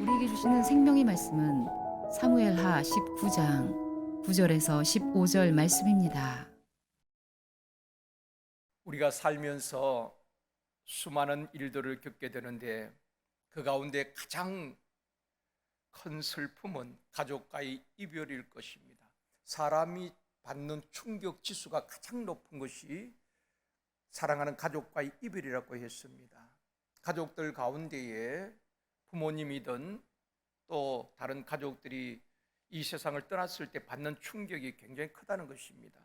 우리에게 주시는 생명의 말씀은 사무엘하 19장 9절에서 15절 말씀입니다. 우리가 살면서 수많은 일들을 겪게 되는데 그 가운데 가장 큰 슬픔은 가족과의 이별일 것입니다. 사람이 받는 충격 지수가 가장 높은 것이 사랑하는 가족과의 이별이라고 했습니다. 가족들 가운데에 부모님이든 또 다른 가족들이 이 세상을 떠났을 때 받는 충격이 굉장히 크다는 것입니다.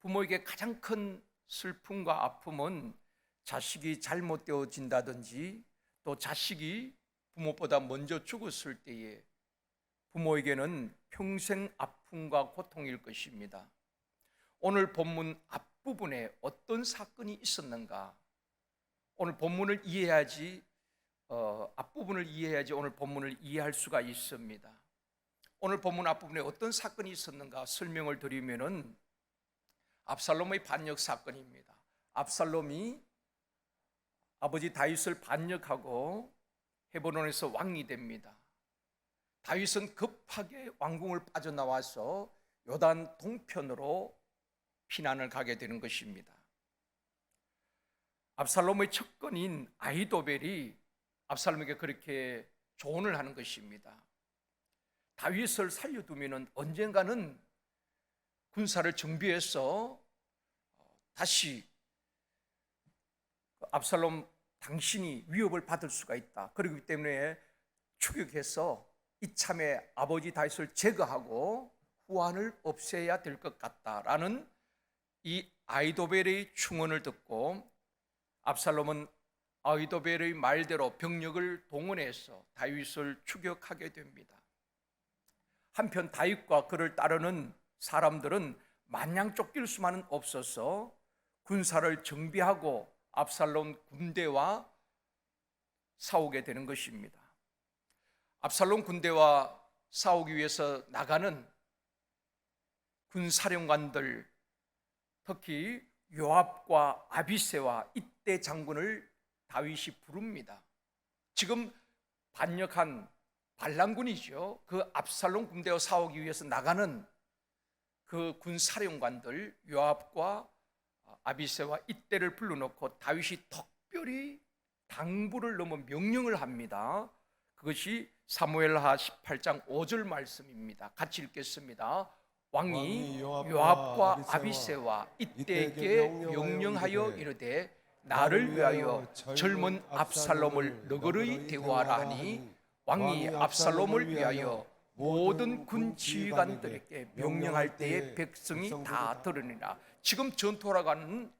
부모에게 가장 큰 슬픔과 아픔은 자식이 잘못되어진다든지 또 자식이 부모보다 먼저 죽었을 때에 부모에게는 평생 아픔과 고통일 것입니다. 오늘 본문 앞부분에 어떤 사건이 있었는가? 오늘 본문을 이해해야지 앞부분을 이해해야지 오늘 본문을 이해할 수가 있습니다. 오늘 본문 앞부분에 어떤 사건이 있었는가 설명을 드리면은 압살롬의 반역 사건입니다. 압살롬이 아버지 다윗을 반역하고 헤브론에서 왕이 됩니다. 다윗은 급하게 왕궁을 빠져나와서 요단 동편으로 피난을 가게 되는 것입니다. 압살롬의 척건인 아히도벨이 압살롬에게 그렇게 조언을 하는 것입니다. 다윗을 살려두면 언젠가는 군사를 정비해서 다시 압살롬 당신이 위협을 받을 수가 있다. 그렇기 때문에 추격해서 이참에 아버지 다윗을 제거하고 후환을 없애야 될 것 같다라는 이 아히도벨의 충언을 듣고 압살롬은 아히도벨의 말대로 병력을 동원해서 다윗을 추격하게 됩니다. 한편 다윗과 그를 따르는 사람들은 마냥 쫓길 수만은 없어서 군사를 정비하고 압살롬 군대와 싸우게 되는 것입니다. 압살롬 군대와 싸우기 위해서 나가는 군사령관들, 특히 요압과 아비새와 이때 장군을 다윗이 부릅니다. 지금 반역한 반란군이죠. 그 압살롬 군대와 싸우기 위해서 나가는 그 군사령관들 요압과 아비새와 이때를 불러놓고 다윗이 특별히 당부를 넘어 명령을 합니다. 그것이 사무엘하 18장 5절 말씀입니다. 같이 읽겠습니다. 왕이 요압과 아비새와 이때에게 명령하여 이르되 나를 위하여 젊은 압살롬을 너그러이 대우하라 하니 왕이 압살롬을 위하여 모든 군 지휘관들에게 명령할 때에 백성이 다 들으니라. 지금 전투하러 가는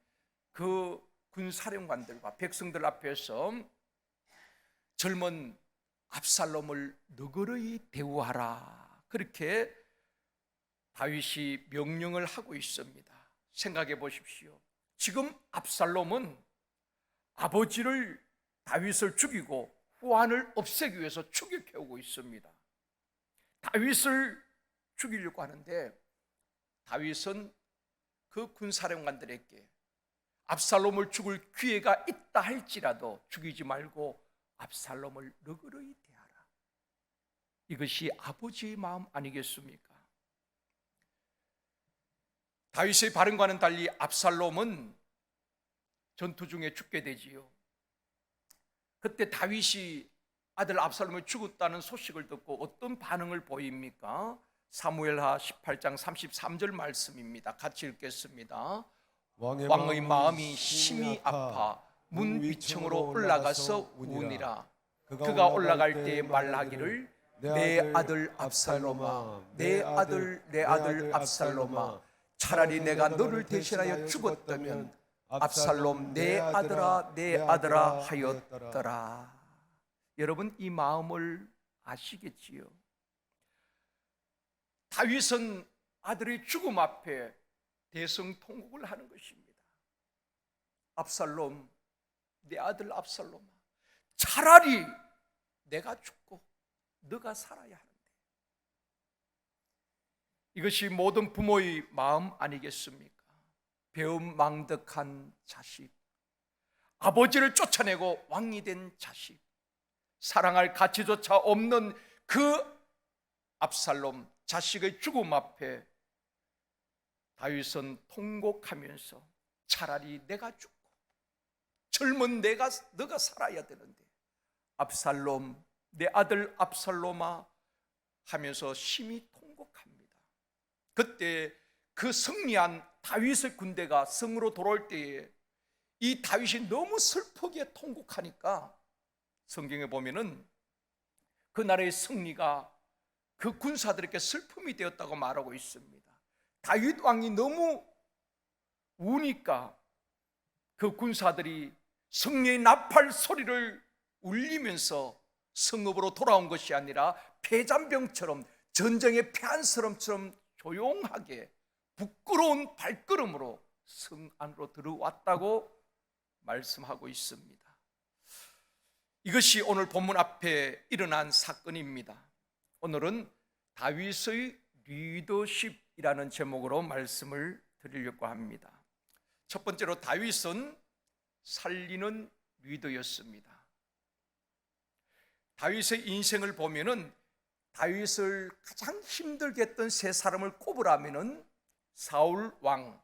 그 군사령관들과 백성들 앞에서 젊은 압살롬을 너그러이 대우하라, 그렇게 다윗이 명령을 하고 있습니다. 생각해 보십시오. 지금 압살롬은 아버지를 다윗을 죽이고 후환을 없애기 위해서 추격해 오고 있습니다. 다윗을 죽이려고 하는데 다윗은 그 군사령관들에게 압살롬을 죽을 기회가 있다 할지라도 죽이지 말고 압살롬을 너그러이 대하라. 이것이 아버지의 마음 아니겠습니까? 다윗의 발언과는 달리 압살롬은 전투 중에 죽게 되지요. 그때 다윗이 아들 압살롬이 죽었다는 소식을 듣고 어떤 반응을 보입니까? 사무엘하 18장 33절 말씀입니다. 같이 읽겠습니다. 왕의 마음이 심히 아파 문 위층으로 올라가서 우니라. 그가 올라갈 때에 말하기를 내 아들 압살롬아, 내 아들 압살롬아, 차라리 내가 너를 대신하여 죽었다면 압살롬 내 아들아 하였더라. 여러분, 이 마음을 아시겠지요? 다윗은 아들의 죽음 앞에 대성통곡을 하는 것입니다. 압살롬, 내 아들 압살롬아, 차라리 내가 죽고 너가 살아야 하는데. 이것이 모든 부모의 마음 아니겠습니까? 배은망덕한 자식, 아버지를 쫓아내고 왕이 된 자식, 사랑할 가치조차 없는 그 압살롬 자식의 죽음 앞에 다윗은 통곡하면서 차라리 내가 죽고 젊은 너가 살아야 되는데 압살롬, 내 아들 압살롬아 하면서 심히 통곡합니다. 그때 그 승리한 다윗의 군대가 성으로 돌아올 때에 이 다윗이 너무 슬프게 통곡하니까 성경에 보면은 그 나라의 승리가 그 군사들에게 슬픔이 되었다고 말하고 있습니다. 다윗 왕이 너무 우니까 그 군사들이 승리의 나팔 소리를 울리면서 성읍으로 돌아온 것이 아니라 패잔병처럼 전쟁의 패한 사람처럼 조용하게 부끄러운 발걸음으로 성 안으로 들어왔다고 말씀하고 있습니다. 이것이 오늘 본문 앞에 일어난 사건입니다. 오늘은 다윗의 리더십이라는 제목으로 말씀을 드리려고 합니다. 첫 번째로 다윗은 살리는 리더였습니다. 다윗의 인생을 보면은 다윗을 가장 힘들게 했던 세 사람을 꼽으라면은 사울 왕,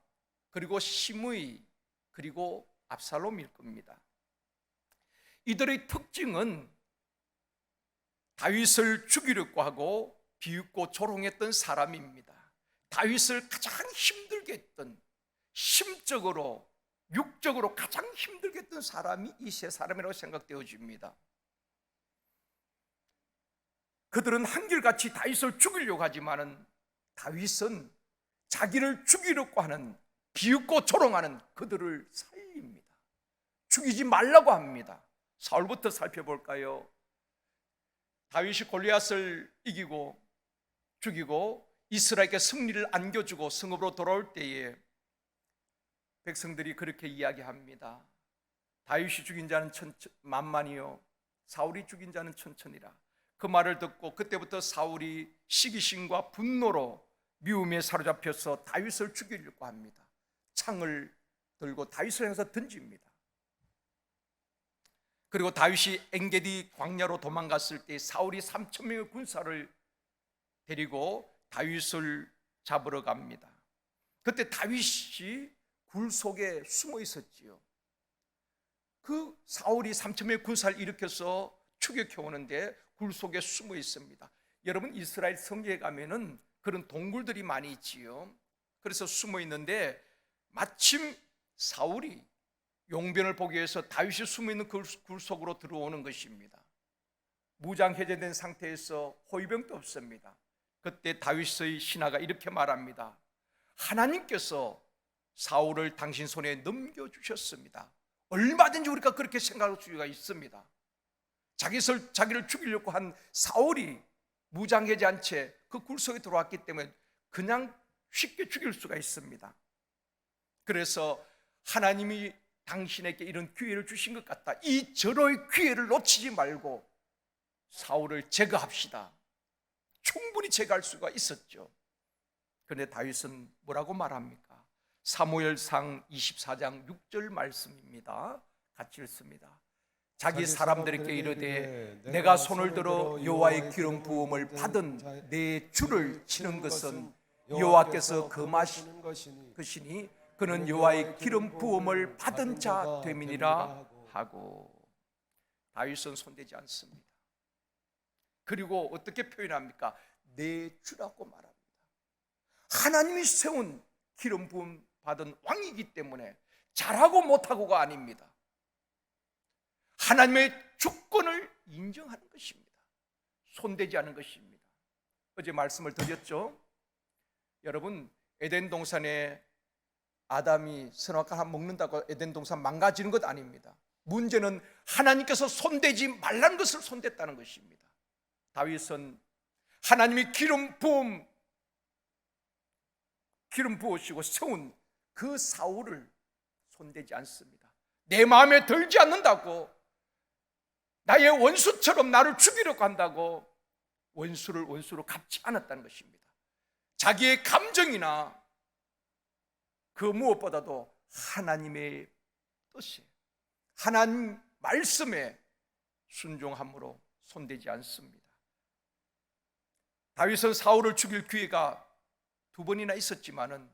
그리고 시므이, 그리고 압살롬일 겁니다. 이들의 특징은 다윗을 죽이려고 하고 비웃고 조롱했던 사람입니다. 다윗을 가장 힘들게 했던, 심적으로 육적으로 가장 힘들게 했던 사람이 이 세 사람이라고 생각되어집니다. 그들은 한결같이 다윗을 죽이려고 하지만은 다윗은 자기를 죽이려고 하는, 비웃고 조롱하는 그들을 살립니다. 죽이지 말라고 합니다. 사울부터 살펴볼까요? 다윗이 골리앗을 이기고 죽이고 이스라엘에게 승리를 안겨주고 성읍으로 돌아올 때에 백성들이 그렇게 이야기합니다. 다윗이 죽인 자는 만만이요 사울이 죽인 자는 천천이라. 그 말을 듣고 그때부터 사울이 시기심과 분노로 미움에 사로잡혀서 다윗을 죽이려고 합니다. 창을 들고 다윗을 향해서 던집니다. 그리고 다윗이 엔게디 광야로 도망갔을 때 사울이 3,000명의 군사를 데리고 다윗을 잡으러 갑니다. 그때 다윗이 굴 속에 숨어 있었지요. 그 사울이 3,000명의 군사를 일으켜서 추격해 오는데 굴 속에 숨어 있습니다. 여러분, 이스라엘 성지에 가면은 그런 동굴들이 많이 있지요. 그래서 숨어 있는데 마침 사울이 용변을 보기 위해서 다윗이 숨어 있는 굴 속으로 들어오는 것입니다. 무장 해제된 상태에서 호위병도 없습니다. 그때 다윗의 신하가 이렇게 말합니다. 하나님께서 사울을 당신 손에 넘겨주셨습니다. 얼마든지 우리가 그렇게 생각할 수가 있습니다. 자기를 죽이려고 한 사울이 무장해제한 채 그 굴 속에 들어왔기 때문에 그냥 쉽게 죽일 수가 있습니다. 그래서 하나님이 당신에게 이런 기회를 주신 것 같다. 이 절호의 기회를 놓치지 말고 사울을 제거합시다. 충분히 제거할 수가 있었죠. 그런데 다윗은 뭐라고 말합니까? 사무엘상 24장 6절 말씀입니다. 같이 읽습니다. 자기 사람들에게 이르되 내가 손을 들어 여호와의 기름 부음을 받은 내 주를 치는 것은 여호와께서 금하시는 것이니 그는 여호와의 기름 부음을 받은 자 됨이니라 하고, 다윗은 손대지 않습니다. 그리고 어떻게 표현합니까? 내 주라고 말합니다. 하나님이 세운 기름 부음 받은 왕이기 때문에 잘하고 못하고가 아닙니다. 하나님의 주권을 인정하는 것입니다. 손대지 않은 것입니다. 어제 말씀을 드렸죠. 여러분, 에덴 동산에 아담이 선악과 하나 먹는다고 에덴 동산 망가지는 것 아닙니다. 문제는 하나님께서 손대지 말라는 것을 손댔다는 것입니다. 다윗은 하나님이 기름 부으시고 세운 그 사울을 손대지 않습니다. 내 마음에 들지 않는다고, 나의 원수처럼 나를 죽이려고 한다고 원수를 원수로 갚지 않았다는 것입니다. 자기의 감정이나 그 무엇보다도 하나님의 뜻에, 하나님 말씀에 순종함으로 손대지 않습니다. 다윗은 사울을 죽일 기회가 2번이나 있었지만은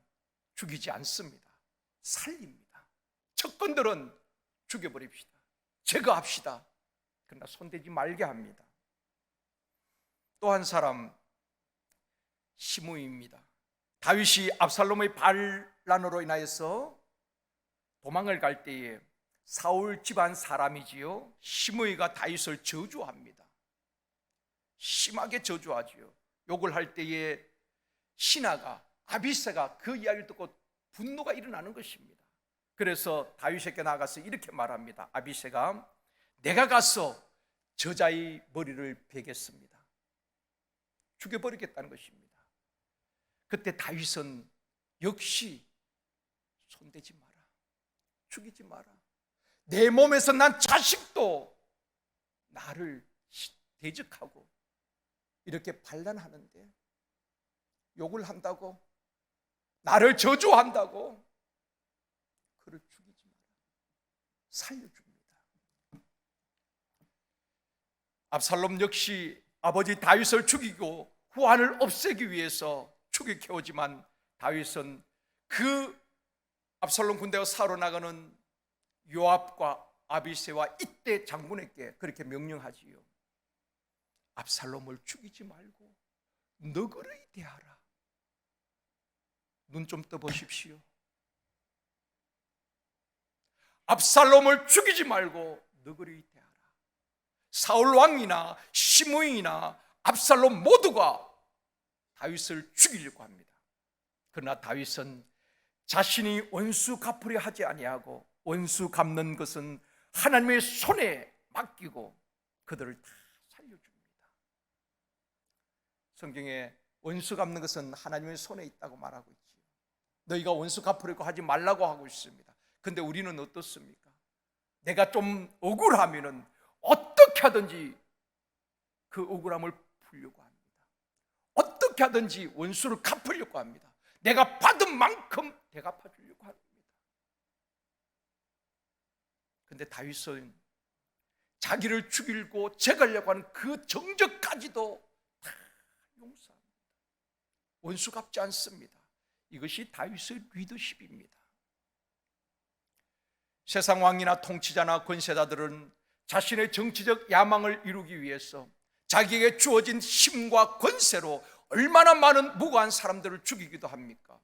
죽이지 않습니다. 살립니다. 척건들은 죽여버립시다. 제거합시다. 그러나 손대지 말게 합니다. 또 한 사람 시므이입니다. 다윗이 압살롬의 반란으로 인하여서 도망을 갈 때에 사울 집안 사람이지요, 시므이가 다윗을 저주합니다. 심하게 저주하지요. 욕을 할 때에 신하가 아비새가 그 이야기를 듣고 분노가 일어나는 것입니다. 그래서 다윗에게 나가서 이렇게 말합니다. 아비새가 내가 가서 저자의 머리를 베겠습니다. 죽여버리겠다는 것입니다. 그때 다윗은 역시 손대지 마라, 죽이지 마라. 내 몸에서 난 자식도 나를 대적하고 이렇게 반란하는데 욕을 한다고, 나를 저주한다고, 그를 죽이지 마라, 살려줍니다. 압살롬 역시 아버지 다윗을 죽이고 후환을 없애기 위해서 죽이 캐오지만 다윗은 그 압살롬 군대가 사러 나가는 요압과 아비새와 이때 장군에게 그렇게 명령하지요. 압살롬을 죽이지 말고 너그러이 대하라. 눈 좀 떠보십시오. 압살롬을 죽이지 말고 너그러이 대하라. 사울 왕이나 시므이나 압살롬 모두가 다윗을 죽이려고 합니다. 그러나 다윗은 자신이 원수 갚으려 하지 아니하고 원수 갚는 것은 하나님의 손에 맡기고 그들을 다 살려줍니다. 성경에 원수 갚는 것은 하나님의 손에 있다고 말하고 있지요. 너희가 원수 갚으려고 하지 말라고 하고 있습니다. 근데 우리는 어떻습니까? 내가 좀 억울하면은 어떻게 하든지 그 억울함을 풀려고 합니다. 어떻게 하든지 원수를 갚으려고 합니다. 내가 받은 만큼 대갚아 주려고 합니다. 근데 다윗은 자기를 죽이고 제거하려고 하는 그 정적까지도 다 용서합니다. 원수 갚지 않습니다. 이것이 다윗의 리더십입니다. 세상 왕이나 통치자나 권세자들은 자신의 정치적 야망을 이루기 위해서 자기에게 주어진 힘과 권세로 얼마나 많은 무고한 사람들을 죽이기도 합니까?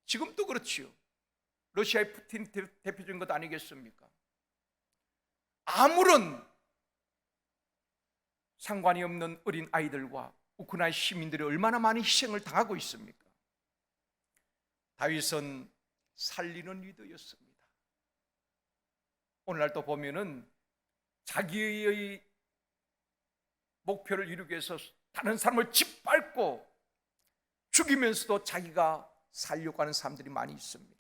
지금도 그렇지요. 러시아의 푸틴 대표적인 것 아니겠습니까? 아무런 상관이 없는 어린 아이들과 우크라이나 시민들이 얼마나 많은 희생을 당하고 있습니까? 다윗은 살리는 리더였습니다. 오늘날 또 보면은 자기의 목표를 이루기 위해서 다른 사람을 짓밟고 죽이면서도 자기가 살려고 하는 사람들이 많이 있습니다.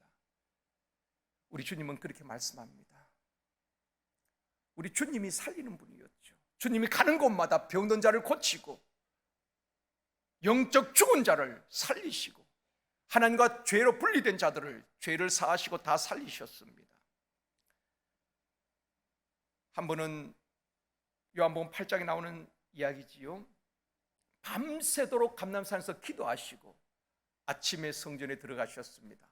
우리 주님은 그렇게 말씀합니다. 우리 주님이 살리는 분이었죠. 주님이 가는 곳마다 병든 자를 고치고 영적 죽은 자를 살리시고 하나님과 죄로 분리된 자들을 죄를 사하시고 다 살리셨습니다. 한 번은 요한복음 8장에 나오는 이야기지요. 밤새도록 감람산에서 기도하시고 아침에 성전에 들어가셨습니다.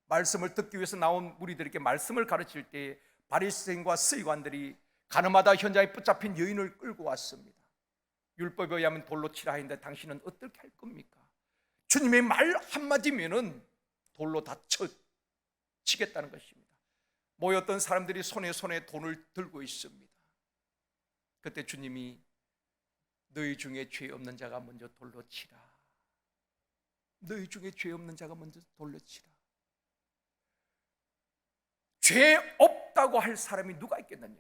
말씀을 듣기 위해서 나온 무리들에게 말씀을 가르칠 때 바리새인과 서기관들이 가늠하다 현장에 붙잡힌 여인을 끌고 왔습니다. 율법에 의하면 돌로 치라 했는데 당신은 어떻게 할 겁니까? 주님의 말 한마디면은 돌로 다 치겠다는 것입니다. 모였던 사람들이 손에 돈을 들고 있습니다. 그때 주님이 너희 중에 죄 없는 자가 먼저 돌로 치라. 너희 중에 죄 없는 자가 먼저 돌로 치라. 죄 없다고 할 사람이 누가 있겠느냐?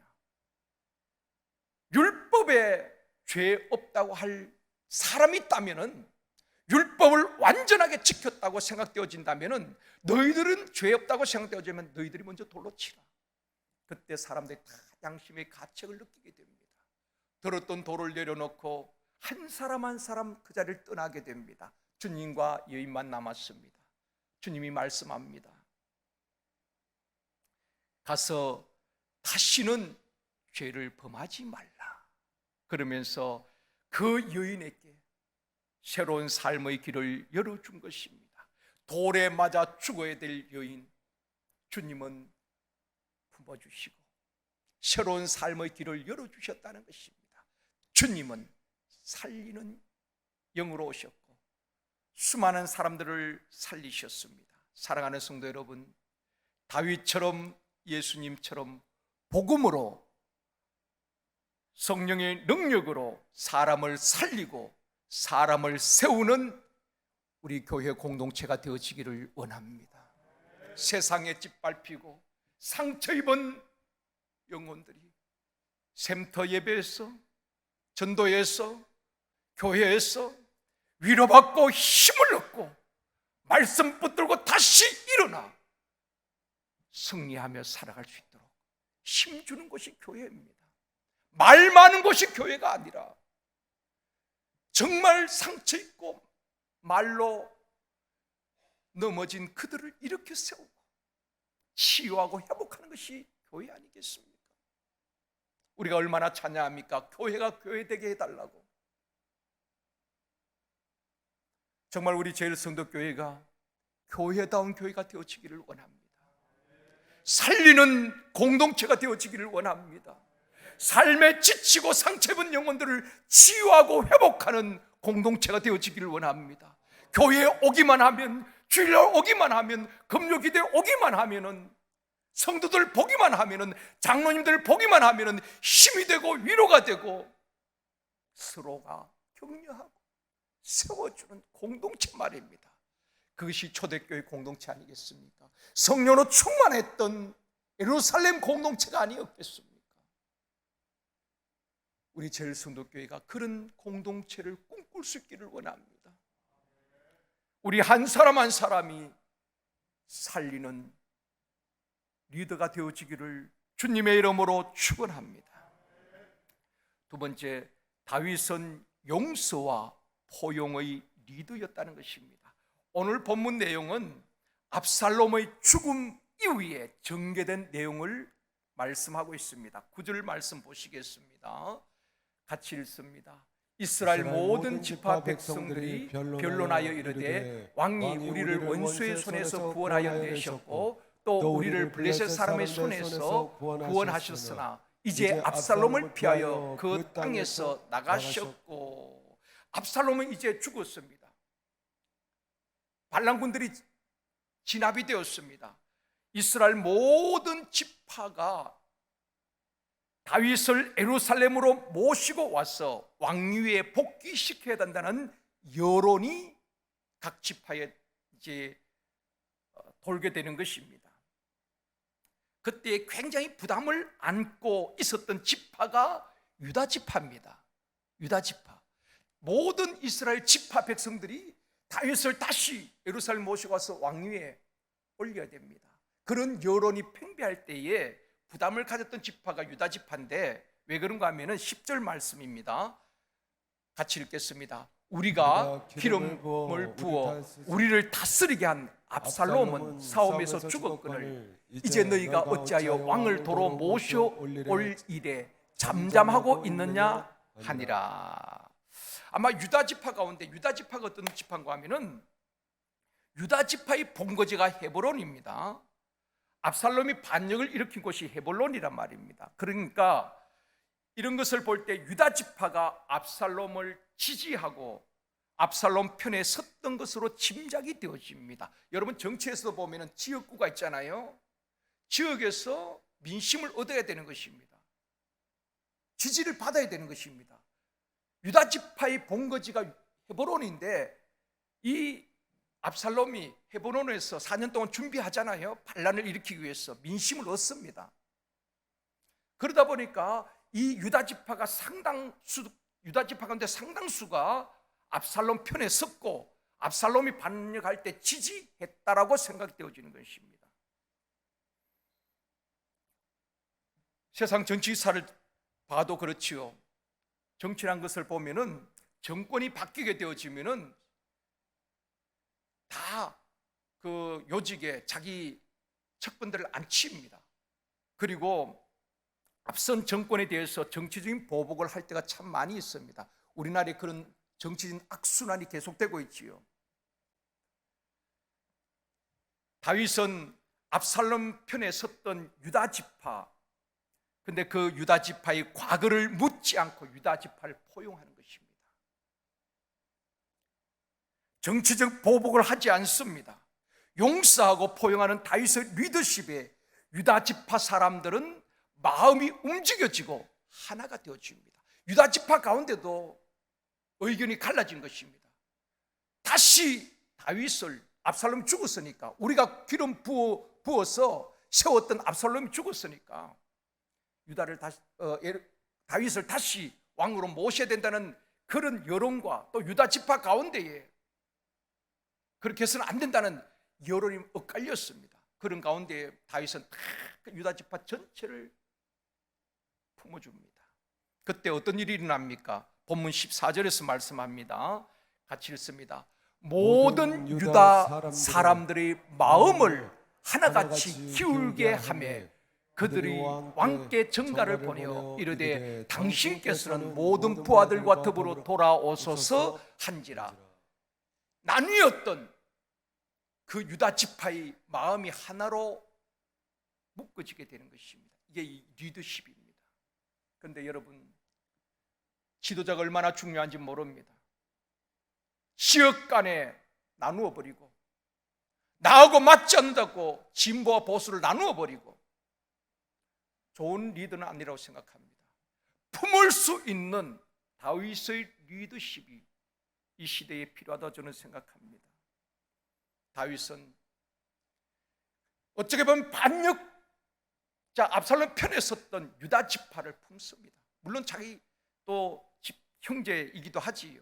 율법에 죄 없다고 할 사람이 있다면은, 율법을 완전하게 지켰다고 생각되어진다면은, 너희들은 죄 없다고 생각되어지면 너희들이 먼저 돌로 치라. 그때 사람들이 다 양심의 가책을 느끼게 됩니다. 들었던 돌을 내려놓고 한 사람 한 사람 그 자리를 떠나게 됩니다. 주님과 여인만 남았습니다. 주님이 말씀합니다. 가서 다시는 죄를 범하지 말라. 그러면서 그 여인에게 새로운 삶의 길을 열어준 것입니다. 돌에 맞아 죽어야 될 여인, 주님은 품어주시고 새로운 삶의 길을 열어주셨다는 것입니다. 주님은 살리는 영으로 오셨고 수많은 사람들을 살리셨습니다. 사랑하는 성도 여러분, 다윗처럼 예수님처럼 복음으로 성령의 능력으로 사람을 살리고 사람을 세우는 우리 교회 공동체가 되어지기를 원합니다. 세상에 짓밟히고 상처 입은 영혼들이 샘터 예배에서, 전도에서, 교회에서 위로받고 힘을 얻고 말씀 붙들고 다시 일어나 승리하며 살아갈 수 있도록 힘주는 것이 교회입니다. 말 많은 것이 교회가 아니라 정말 상처 있고 말로 넘어진 그들을 일으켜 세우고 치유하고 회복하는 것이 교회 아니겠습니까? 우리가 얼마나 찬양합니까? 교회가 교회되게 해달라고. 정말 우리 제일성도교회가 교회다운 교회가 되어지기를 원합니다. 살리는 공동체가 되어지기를 원합니다. 삶에 지치고 상처 입은 영혼들을 치유하고 회복하는 공동체가 되어지기를 원합니다. 교회에 오기만 하면, 주일날 오기만 하면, 금요기대 오기만 하면은, 성도들 보기만 하면은, 장로님들 보기만 하면은 힘이 되고 위로가 되고 서로가 격려하고 세워주는 공동체 말입니다. 그것이 초대교회 공동체 아니겠습니까? 성령으로 충만했던 예루살렘 공동체가 아니었겠습니까? 우리 제일성도교회가 그런 공동체를 꿈꿀 수 있기를 원합니다. 우리 한 사람 한 사람이 살리는 리더가 되어지기를 주님의 이름으로 축원합니다. 두 번째, 다윗은 용서와 포용의 리더였다는 것입니다. 오늘 본문 내용은 압살롬의 죽음 이후에 전개된 내용을 말씀하고 있습니다. 9절 말씀 보시겠습니다. 같이 읽습니다. 이스라엘 모든 지파 백성들이 변론하여 이르되 왕이 우리를 원수의 손에서 구원하여 내셨고 또 우리를 블레셋 사람의 손에서 구원하셨으나 이제 압살롬을 피하여 그 땅에서 나가셨고, 압살롬은 이제 죽었습니다. 반란군들이 진압이 되었습니다. 이스라엘 모든 지파가 다윗을 예루살렘으로 모시고 와서 왕위에 복귀시켜야 된다는 여론이 각 지파에 이제 돌게 되는 것입니다. 그때 굉장히 부담을 안고 있었던 지파가 유다 지파입니다. 유다 지파. 모든 이스라엘 지파 백성들이 다윗을 다시 예루살렘 모시고 와서 왕위에 올려야 됩니다. 그런 여론이 팽배할 때에 부담을 가졌던 지파가 유다 지파인데, 왜 그런가 하면은 10절 말씀입니다. 같이 읽겠습니다. 우리가 기름을 부어 우리를 다스리게 한 압살롬은 싸움에서 죽었거늘 이제 너희가 어찌하여 왕을 도로 모셔올 일에 잠잠하고 있느냐 하니라. 아마 유다 지파 가운데, 유다 지파가 어떤 지파인가 하면은 유다 지파의 본거지가 헤브론입니다. 압살롬이 반역을 일으킨 곳이 헤브론이란 말입니다. 그러니까 이런 것을 볼 때 유다 지파가 압살롬을 지지하고 압살롬 편에 섰던 것으로 짐작이 되어집니다. 여러분, 정치에서 보면 지역구가 있잖아요. 지역에서 민심을 얻어야 되는 것입니다. 지지를 받아야 되는 것입니다. 유다 지파의 본거지가 헤브론인데, 이 압살롬이 헤브론에서 4년 동안 준비하잖아요. 반란을 일으키기 위해서 민심을 얻습니다. 그러다 보니까 이 유다 지파 가운데 상당수가 압살롬 편에 섰고 압살롬이 반역할 때 지지했다라고 생각되어지는 것입니다. 세상 정치사를 봐도 그렇지요. 정치란 것을 보면은 정권이 바뀌게 되어지면은 다 그 요직에 자기 척분들을 안 치입니다. 그리고 앞선 정권에 대해서 정치적인 보복을 할 때가 참 많이 있습니다. 우리나라에 그런 정치적인 악순환이 계속되고 있지요. 다윗은 압살롬 편에 섰던 유다 지파, 근데 그 유다 지파의 과거를 묻지 않고 유다 지파를 포용하는 것입니다. 정치적 보복을 하지 않습니다. 용서하고 포용하는 다윗의 리더십에 유다 지파 사람들은 마음이 움직여지고 하나가 되어집니다. 유다 지파 가운데도 의견이 갈라진 것입니다. 다시 다윗을, 압살롬 죽었으니까, 우리가 기름 부어서 세웠던 압살롬이 죽었으니까 유다를 다윗을 다시 왕으로 모셔야 된다는 그런 여론과 또 유다 지파 가운데에 그렇게 해서는 안 된다는 여론이 엇갈렸습니다. 그런 가운데 다윗은 다 유다 지파 전체를 품어줍니다. 그때 어떤 일이 일어납니까? 본문 14절에서 말씀합니다. 같이 읽습니다. 모든 유다 사람들의 마음을 하나같이 기울게 하며 그들이 왕께 전가를 보내어 이르되 당신께서는 모든 부하들과 더불어 돌아오소서 한지라. 나뉘었던 그 유다 지파의 마음이 하나로 묶어지게 되는 것입니다. 이게 리더십입니다. 그런데 여러분, 지도자가 얼마나 중요한지 모릅니다. 지역 간에 나누어 버리고, 나하고 맞지 않는다고 진보와 보수를 나누어 버리고, 좋은 리더는 아니라고 생각합니다. 품을 수 있는 다윗의 리더십이 이 시대에 필요하다고 저는 생각합니다. 다윗은 어떻게 보면 반역자 압살롬 편에 섰던 유다 지파를 품습니다. 물론 자기 또 형제이기도 하지요.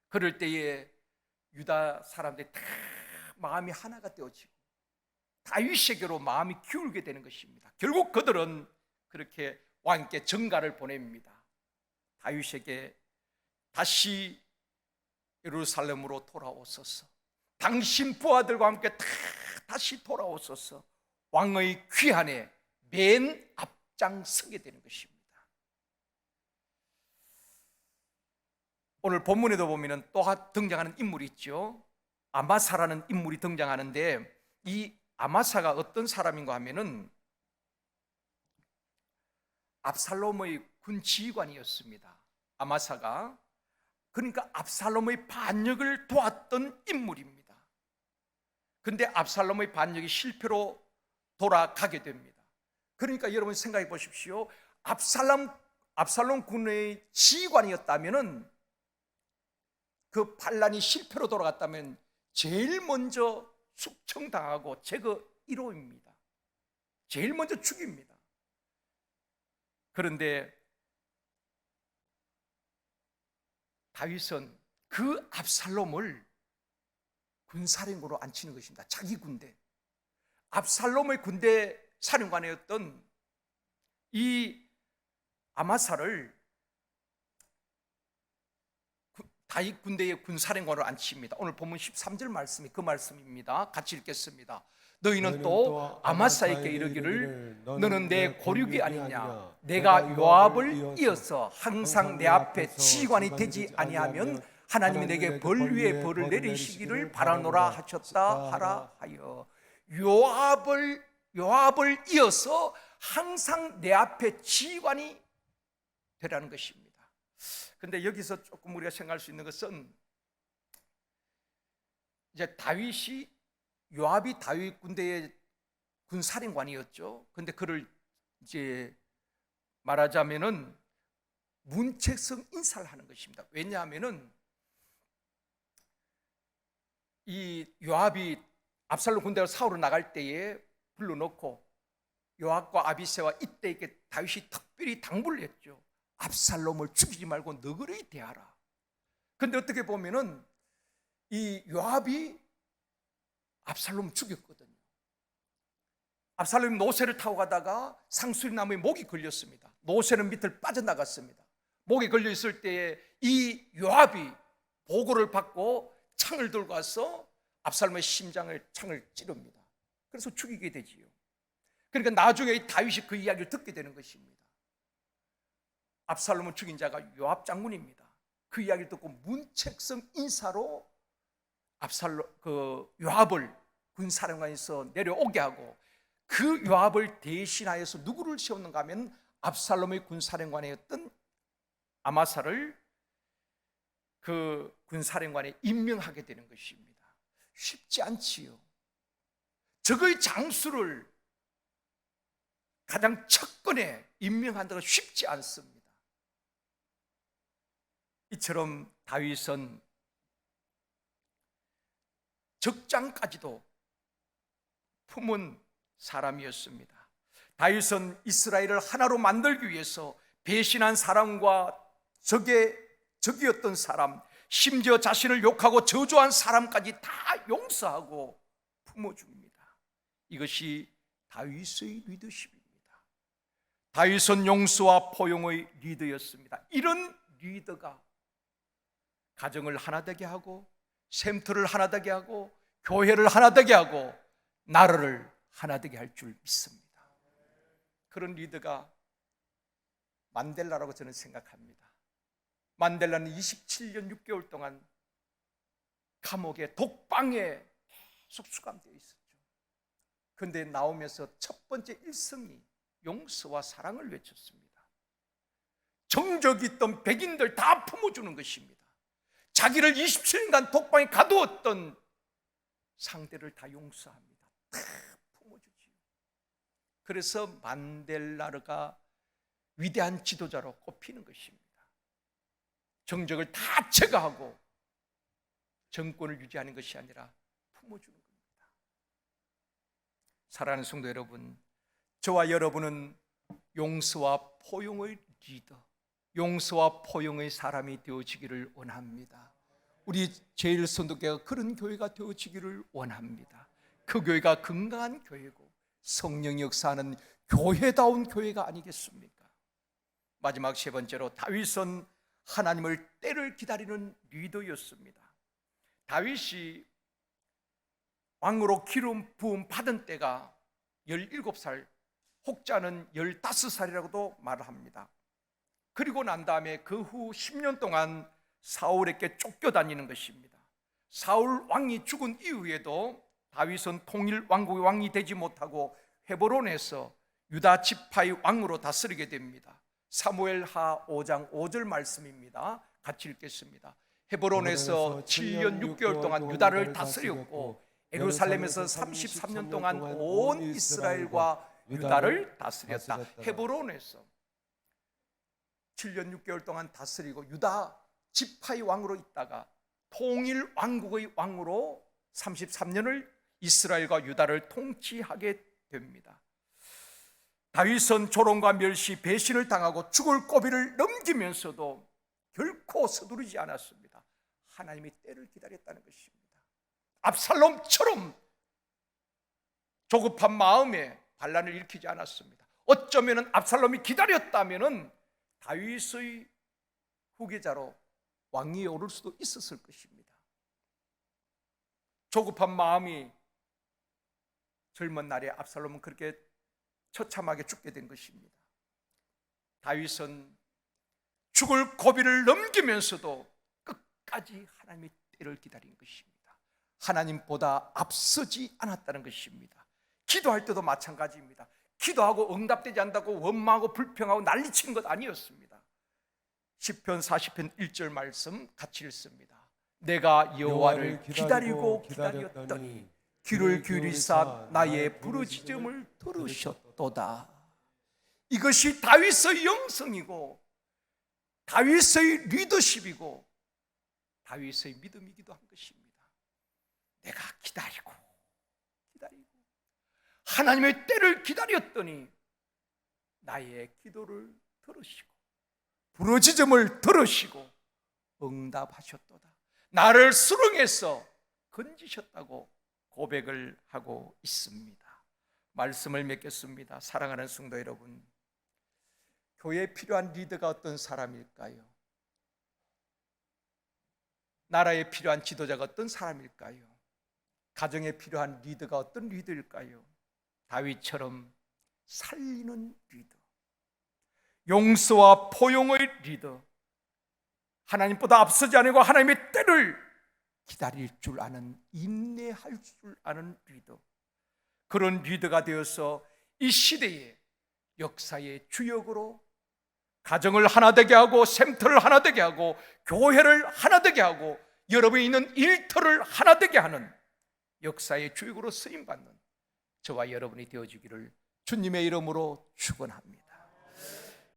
그럴 때에 유다 사람들이 다 마음이 하나가 되어지고 다윗에게로 마음이 기울게 되는 것입니다. 결국 그들은 그렇게 왕께 전가를 보냅니다. 다윗에게 다시 예루살렘으로 돌아오소서, 당신 부하들과 함께 다시 돌아오소서, 왕의 귀환에 맨 앞장서게 되는 것입니다. 오늘 본문에도 보면 또 등장하는 인물이 있죠. 아마사라는 인물이 등장하는데, 이 아마사가 어떤 사람인가 하면은 압살롬의 군 지휘관이었습니다. 아마사가, 그러니까 압살롬의 반역을 도왔던 인물입니다. 그런데 압살롬의 반역이 실패로 돌아가게 됩니다. 그러니까 여러분 생각해 보십시오. 압살롬 군의 지휘관이었다면은, 그 반란이 실패로 돌아갔다면 제일 먼저 숙청당하고 제거 1호입니다. 제일 먼저 죽입니다. 그런데 다윗은 그 압살롬을 군사령관으로 앉히는 것입니다. 자기 군대, 압살롬의 군대 사령관이었던 이 아마사를 다윗 군대의 군사령관으로 앉힙니다. 오늘 본문 13절 말씀이 그 말씀입니다. 같이 읽겠습니다. 너희는 또 아마사에게 이르기를 너는 내 고륙이 아니냐, 내가 요압을 이어서 항상 내 앞에 지휘관이 되지 아니하면 하나님이 내게 벌 위에 벌을 내리시기를 바라노라 하셨다 하라 하여, 요압을 이어서 항상 내 앞에 지휘관이 되라는 것입니다. 근데 여기서 조금 우리가 생각할 수 있는 것은, 이제 요압이 다윗 군대의 군사령관이었죠. 근데 그를 이제 말하자면은 문책성 인사를 하는 것입니다. 왜냐하면은 이 요압이 압살롬 군대가 싸우러 나갈 때에 불러놓고 요압과 아비새와 이때에게 다윗이 특별히 당부를 했죠. 압살롬을 죽이지 말고 너그러이 대하라. 그런데 어떻게 보면은 이 요압이 압살롬 죽였거든요. 압살롬이 노새를 타고 가다가 상수리나무에 목이 걸렸습니다. 노새는 밑을 빠져나갔습니다. 목이 걸려 있을 때에 이 요압이 보고를 받고 창을 들고 와서 압살롬의 심장을 창을 찌릅니다. 그래서 죽이게 되지요. 그러니까 나중에 이 다윗이 그 이야기를 듣게 되는 것입니다. 압살롬을 죽인 자가 요압 장군입니다. 그 이야기를 듣고 문책성 인사로 요압을 군사령관에서 내려오게 하고, 그 요압을 대신하여서 누구를 세웠는가 하면 압살롬의 군사령관이었던 아마사를 그 군사령관에 임명하게 되는 것입니다. 쉽지 않지요. 적의 장수를 가장 첫건에 임명한다고 쉽지 않습니다. 이처럼 다윗은 적장까지도 품은 사람이었습니다. 다윗은 이스라엘을 하나로 만들기 위해서 배신한 사람과 적이었던 사람, 심지어 자신을 욕하고 저주한 사람까지 다 용서하고 품어줍니다. 이것이 다윗의 리더십입니다. 다윗은 용서와 포용의 리더였습니다. 이런 리더가 가정을 하나 되게 하고, 샘터를 하나 되게 하고, 교회를 하나 되게 하고, 나라를 하나 되게 할 줄 믿습니다. 그런 리더가 만델라라고 저는 생각합니다. 만델라는 27년 6개월 동안 감옥에 독방에 계속 수감되어 있었죠. 그런데 나오면서 첫 번째 일성이 용서와 사랑을 외쳤습니다. 정적이 있던 백인들 다 품어주는 것입니다. 자기를 27년간 독방에 가두었던 상대를 다 용서합니다. 다 품어주지요. 그래서 만델라가 위대한 지도자로 꼽히는 것입니다. 정적을 다 제거하고 정권을 유지하는 것이 아니라 품어주는 겁니다. 사랑하는 성도 여러분, 저와 여러분은 용서와 포용의 리더, 용서와 포용의 사람이 되어지기를 원합니다. 우리 제일선도교회가 그런 교회가 되어지기를 원합니다. 그 교회가 건강한 교회고 성령이 역사하는 교회다운 교회가 아니겠습니까? 마지막 세 번째로, 다윗은 하나님을 때를 기다리는 리더였습니다. 다윗이 왕으로 기름 부음 받은 때가 17살, 혹자는 15살이라고도 말을 합니다. 그리고 난 다음에 그 후 10년 동안 사울에게 쫓겨다니는 것입니다. 사울 왕이 죽은 이후에도 다윗은 통일 왕국의 왕이 되지 못하고 헤브론에서 유다 지파의 왕으로 다스리게 됩니다. 사무엘하 5장 5절 말씀입니다. 같이 읽겠습니다. 헤브론에서 7년 6개월 동안 유다를 다스렸고 예루살렘에서 33년 동안 온 이스라엘과 유다를 다스렸다. 헤브론에서 7년 6개월 동안 다스리고 유다 지파의 왕으로 있다가 통일 왕국의 왕으로 33년을 이스라엘과 유다를 통치하게 됩니다. 다윗은 조롱과 멸시, 배신을 당하고 죽을 고비를 넘기면서도 결코 서두르지 않았습니다. 하나님의 때를 기다렸다는 것입니다. 압살롬처럼 조급한 마음에 반란을 일으키지 않았습니다. 어쩌면 압살롬이 기다렸다면 다윗의 후계자로 왕위에 오를 수도 있었을 것입니다. 조급한 마음이 젊은 날에 압살롬은 그렇게 처참하게 죽게 된 것입니다. 다윗은 죽을 고비를 넘기면서도 끝까지 하나님의 때를 기다린 것입니다. 하나님보다 앞서지 않았다는 것입니다. 기도할 때도 마찬가지입니다. 기도하고 응답되지 않는다고 원망하고 불평하고 난리치는 것 아니었습니다. 시편 40편 1절 말씀 같이 읽습니다. 내가 여호와를 기다리고 기다렸더니 귀를 기울이사 나의 부르짖음을 들으셨도다. 이것이 다윗의 영성이고 다윗의 리더십이고 다윗의 믿음이기도 한 것입니다. 내가 기다리고 하나님의 때를 기다렸더니 나의 기도를 들으시고 부르짖음을 들으시고 응답하셨도다. 나를 수렁에서 건지셨다고 고백을 하고 있습니다. 말씀을 맺겠습니다. 사랑하는 성도 여러분, 교회에 필요한 리더가 어떤 사람일까요? 나라에 필요한 지도자가 어떤 사람일까요? 가정에 필요한 리더가 어떤 리더일까요? 다윗처럼 살리는 리더, 용서와 포용의 리더, 하나님보다 앞서지 않고 하나님의 때를 기다릴 줄 아는, 인내할 줄 아는 리더, 그런 리더가 되어서 이 시대의 역사의 주역으로 가정을 하나 되게 하고, 샘터를 하나 되게 하고, 교회를 하나 되게 하고, 여러분이 있는 일터를 하나 되게 하는 역사의 주역으로 쓰임받는 저와 여러분이 되어주기를 주님의 이름으로 축원합니다.